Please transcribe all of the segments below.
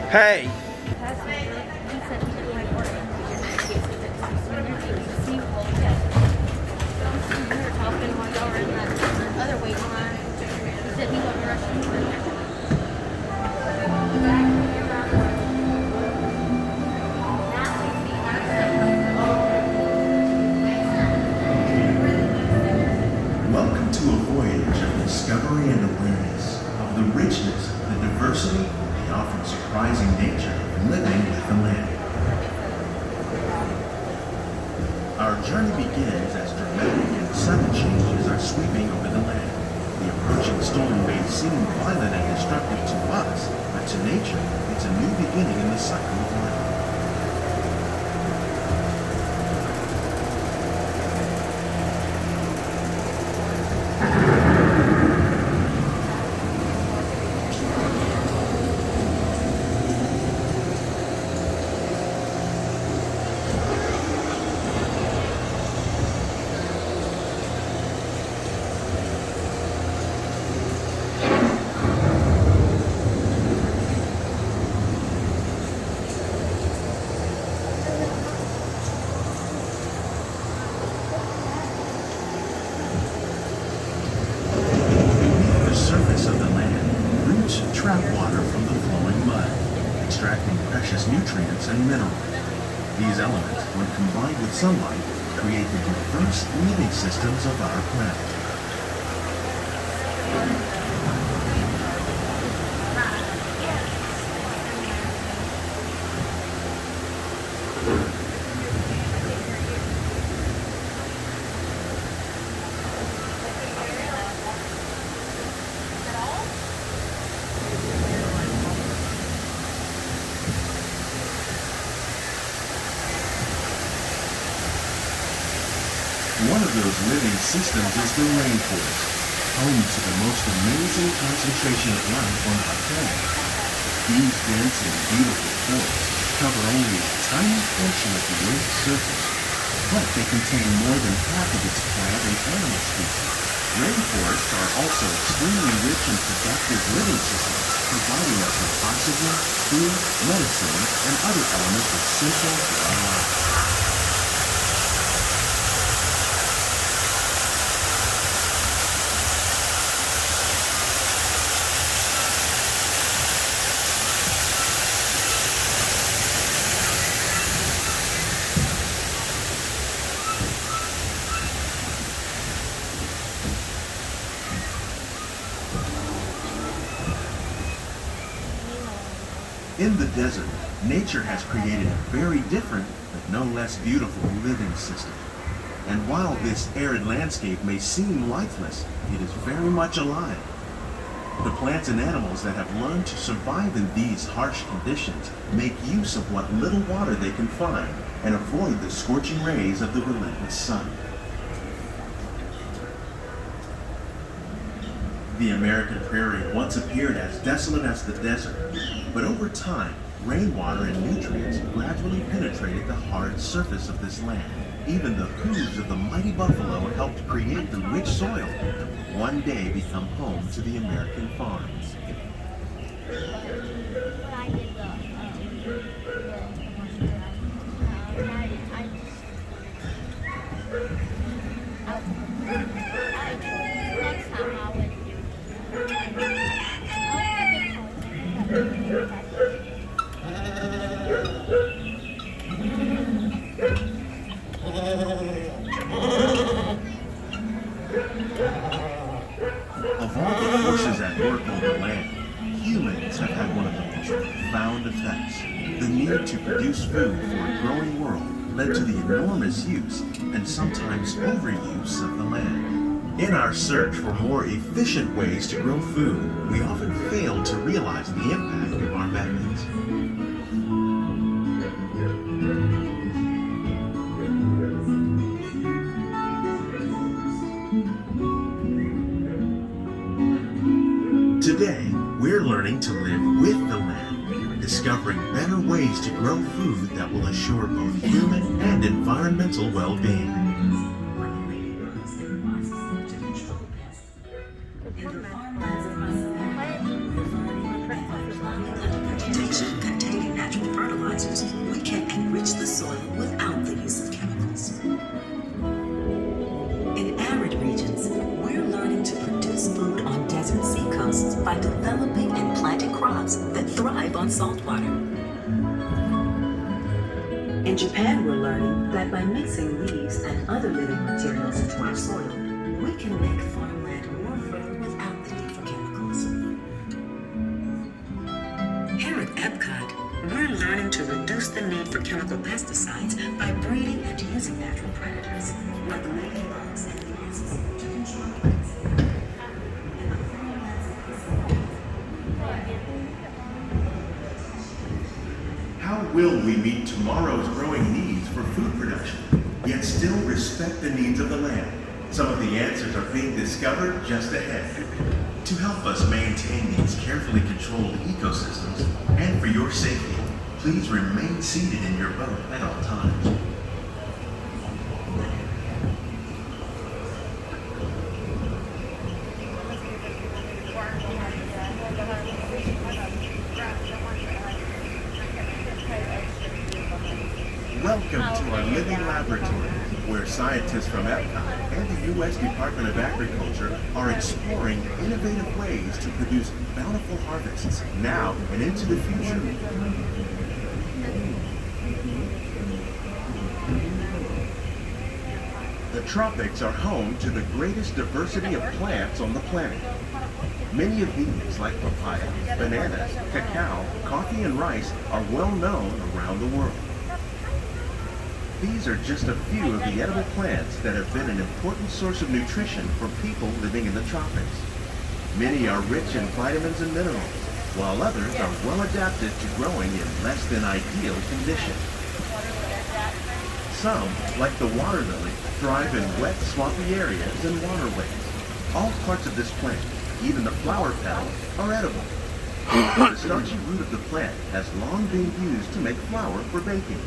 Hey! Welcome to a voyage of discovery and awareness of the richness, the diversity, the often surprising nature of living with the land. Our journey begins as dramatic and sudden changes are sweeping over the land. The approaching storm may seem violent and destructive to us, but to nature, it's a new beginning in the cycle of life. Trap water from the flowing mud, extracting precious nutrients and minerals. These elements, when combined with sunlight, create the diverse living systems of our planet. One of those living systems is the rainforest, home to the most amazing concentration of life on our planet. These dense and beautiful forests cover only a tiny portion of the Earth's surface, but they contain more than half of its plant and animal species. Rainforests are also extremely rich and productive living systems, providing us with oxygen, food, medicine, and other elements essential to our lives. In the desert, nature has created a very different, but no less beautiful living system. And while this arid landscape may seem lifeless, it is very much alive. The plants and animals that have learned to survive in these harsh conditions make use of what little water they can find and avoid the scorching rays of the relentless sun. The American prairie once appeared as desolate as the desert, but over time, rainwater and nutrients gradually penetrated the hard surface of this land. Even the hooves of the mighty buffalo helped create the rich soil that would one day become home to the American farms. Of all the forces at work on the land, humans have had one of the most profound effects. The need to produce food for a growing world led to the enormous use and sometimes overuse of the land. In our search for more efficient ways to grow food, we often fail to realize the impact of our methods. Today, we're learning to live with the land, discovering better ways to grow food that will assure both human and environmental well-being. Protection contains fertilizers, we can enrich the soil without the use of chemicals. In arid regions, we're learning to produce food on desert seacoasts by developing and planting crops that thrive on salt water. In Japan, we're learning that by mixing leaves and other living materials into our soil, we can make farmland more fertile without the need for chemicals. Here at Epcot, we're learning to reduce the need for chemical pesticides by breeding and using natural predators, like ladybugs and ants, to control pests. How will we meet tomorrow's growing needs for food production, yet still respect the needs of the land? Some of the answers are being discovered just ahead. To help us maintain these carefully controlled ecosystems, and for your safety, please remain seated in your boat at all times. Welcome to our living laboratory, where scientists from Epcot and the U.S. Department of Agriculture are exploring innovative ways to produce bountiful harvests now and into the future. The tropics are home to the greatest diversity of plants on the planet. Many of these, like papaya, bananas, cacao, coffee, and rice, are well known around the world. These are just a few of the edible plants that have been an important source of nutrition for people living in the tropics. Many are rich in vitamins and minerals, while others are well adapted to growing in less than ideal conditions. Some, like the water lily, thrive in wet, swampy areas and waterways. All parts of this plant, even the flower petals, are edible. The starchy root of the plant has long been used to make flour for baking.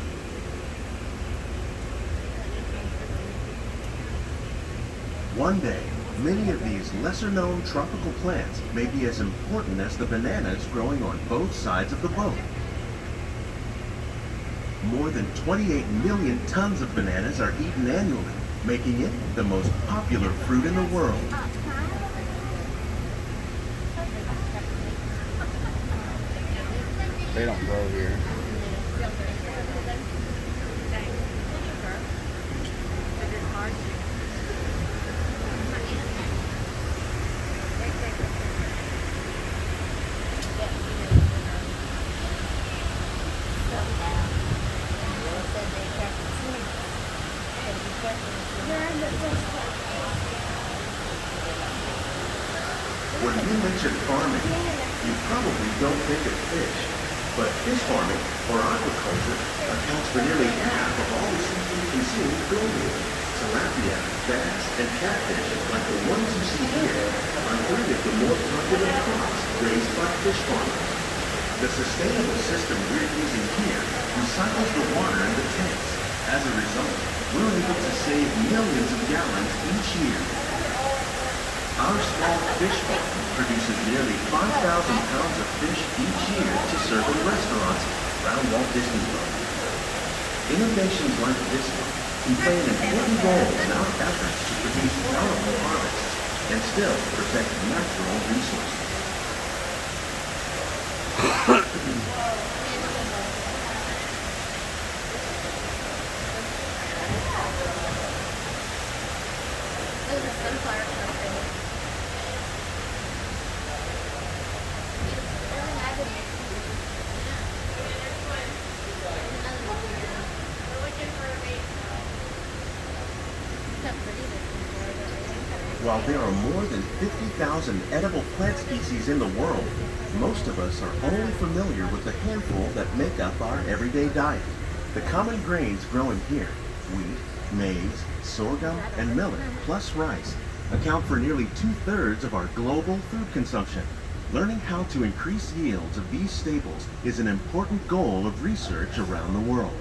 One day, many of these lesser-known tropical plants may be as important as the bananas growing on both sides of the boat. More than 28 million tons of bananas are eaten annually, making it the most popular fruit in the world. They don't grow here. When you mention farming, you probably don't think of fish, but fish farming, or aquaculture, accounts for nearly half of all the seafood consumed globally. Tilapia, bass, and catfish, like the ones you see here, are three of the more popular crops raised by fish farmers. The sustainable system we're using here recycles the water in the tanks. As a result, we're able to save millions of gallons each year. Our small fish farm produces nearly 5,000 pounds of fish each year to serve in restaurants around Walt Disney World. Innovations like this one can play an important role in our efforts to produce bountiful harvests and still protect natural resources. While there are more than 50,000 edible plant species in the world, most of us are only familiar with the handful that make up our everyday diet. The common grains growing here, wheat, maize, sorghum, and millet, plus rice, account for nearly 2/3 of our global food consumption. Learning how to increase yields of these staples is an important goal of research around the world.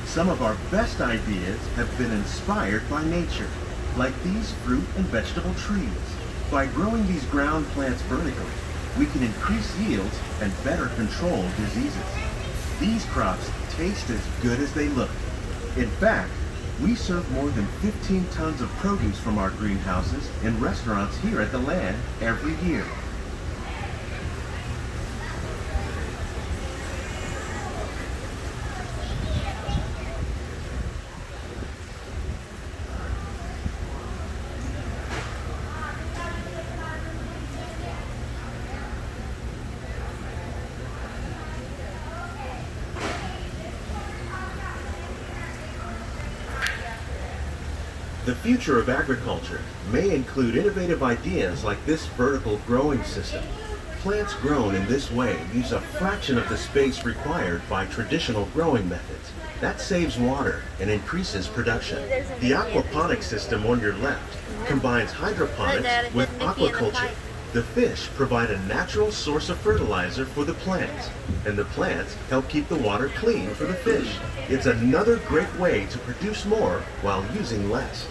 Some of our best ideas have been inspired by nature, like these fruit and vegetable trees. By growing these ground plants vertically, we can increase yields and better control diseases. These crops taste as good as they look. In fact, we serve more than 15 tons of produce from our greenhouses in restaurants here at the land every year. The future of agriculture may include innovative ideas like this vertical growing system. Plants grown in this way use a fraction of the space required by traditional growing methods. That saves water and increases production. The aquaponics system on your left combines hydroponics with aquaculture. The fish provide a natural source of fertilizer for the plants, and the plants help keep the water clean for the fish. It's another great way to produce more while using less.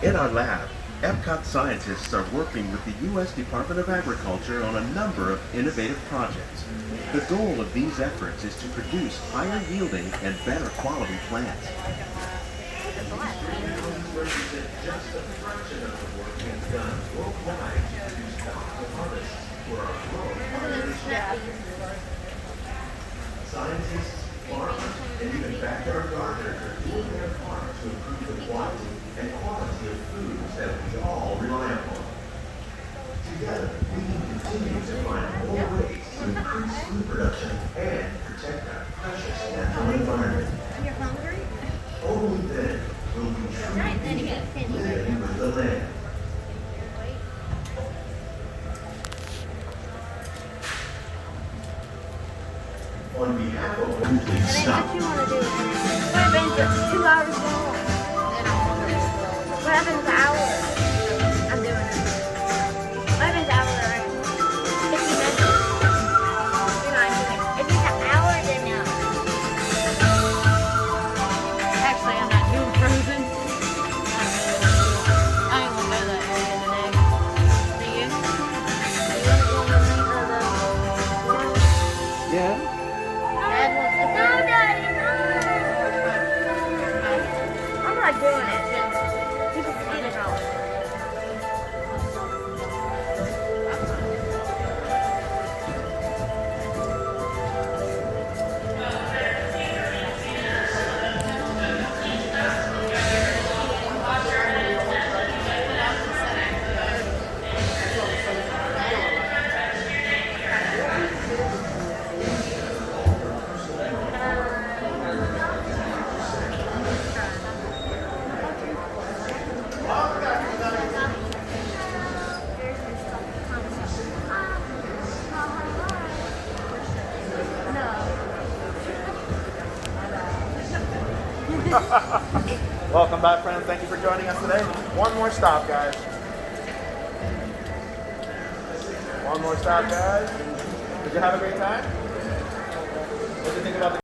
In our lab, Epcot scientists are working with the U.S. Department of Agriculture on a number of innovative projects. The goal of these efforts is to produce higher yielding and better quality plants. Represent just a fraction of the work being done worldwide to produce quality harvests for our growing population. Scientists, farmers, and even backyard gardeners are doing their part to improve the quantity and quality of foods that we all rely upon. Together, we can continue to find more ways to increase food production and protect our precious natural environment. You're hungry? Only then will we truly live with the land. On behalf of Please stop. What you want to do? What happens if 2 hours long? What happens if an hour? I'm doing it. What happens if an hour? 50 minutes? You're not doing it. If it's an hour, then no. Actually, I'm not doing frozen. I ain't gonna go that area today. Do you? You want to go on the Yeah. Dad wants to no, Daddy, no. I'm not doing it. You can eat it all. Welcome back, friends. Thank you for joining us today. One more stop, guys. One more stop, guys. Did you have a great time? What did you think about the